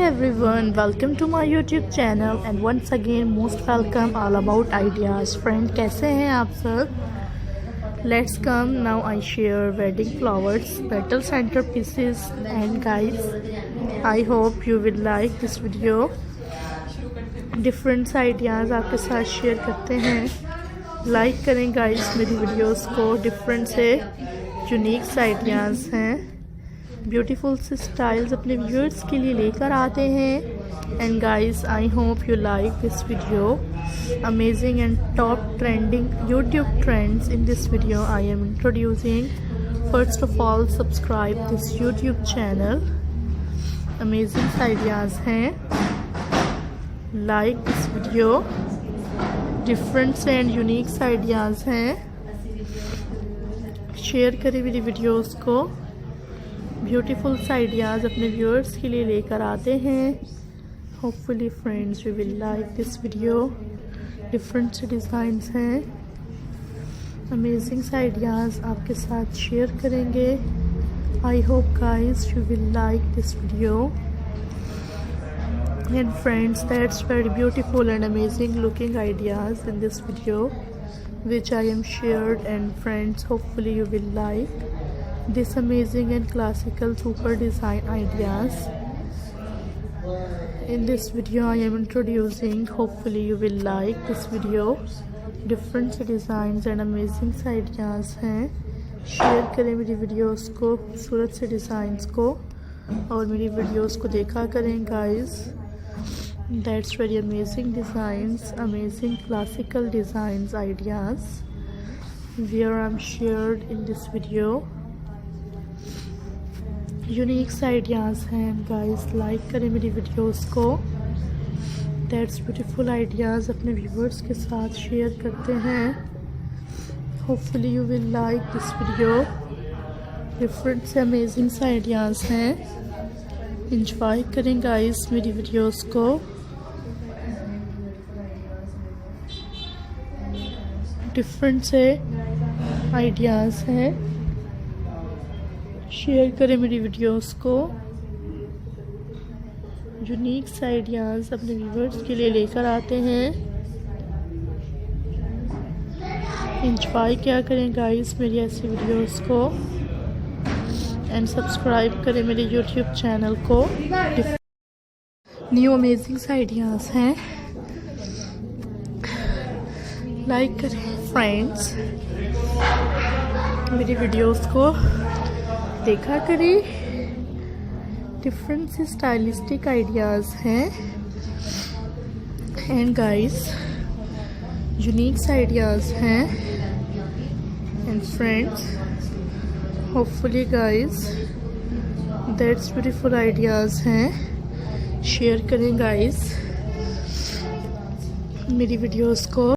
everyone, welcome to my YouTube channel and once again most welcome all about ideas. Friend, कैसे हैं आप सब? Let's come now. I share wedding flowers, petal centerpieces, and guys, I hope you will like this video. Different ideas आपके साथ share करते हैं. Like करें guys मेरी वीडियोस को. डिफरेंट से यूनिक आइडियाज़ हैं, ब्यूटीफुल से स्टाइल्स अपने व्यूअर्स के लिए लेकर आते हैं. And guys, I hope you like this video. Amazing and top trending YouTube trends in this video I am introducing. First of all, subscribe this YouTube channel. Amazing ideas हैं. Like this video. Different and unique ideas हैं. Share करें मेरी videos को. Beautiful ideas अपने viewers के लिए लेकर आते हैं. Hopefully friends you will like this video. Different से डिज़ाइंस हैं. अमेजिंग आइडियाज़ आपके साथ शेयर करेंगे. I hope guys you will like this video. And friends, that's very beautiful and amazing looking ideas in this video which I am shared. And friends, hopefully you will like this amazing and classical super design ideas in this video I am introducing. Hopefully you will like this video. Different designs and amazing ideas हैं. Share करें मेरी videos को, खूबसूरत से designs को, और मेरी videos को देखा करें guys. That's very amazing designs, amazing classical designs ideas where I'm shared in this video. Unique ideas हैं guys. लाइक करें मेरी वीडियोस को. That's beautiful ideas अपने व्यूवर्स के साथ शेयर करते हैं. Hopefully you will like this video. Different से amazing ideas हैं. Enjoy करें गाइस मेरी वीडियोस को. डिफरेंट से आइडियाज़ हैं. शेयर करें मेरी वीडियोस को. यूनिक आइडियाज़ अपने व्यूअर्स के लिए लेकर आते हैं. एंजॉय क्या करें गाइस मेरी ऐसी वीडियोस को. एंड सब्सक्राइब करें मेरे यूट्यूब चैनल को. न्यू अमेजिंग आइडियाज़ हैं. लाइक करें फ्रेंड्स मेरी वीडियोस को. देखा करें. डिफरेंट से स्टाइलिस्टिक आइडियाज़ हैं. एंड गाइस, यूनिक आइडियाज़ हैं. And friends, hopefully guys, that's beautiful ideas हैं. शेयर करें गाइस मेरी वीडियोस को.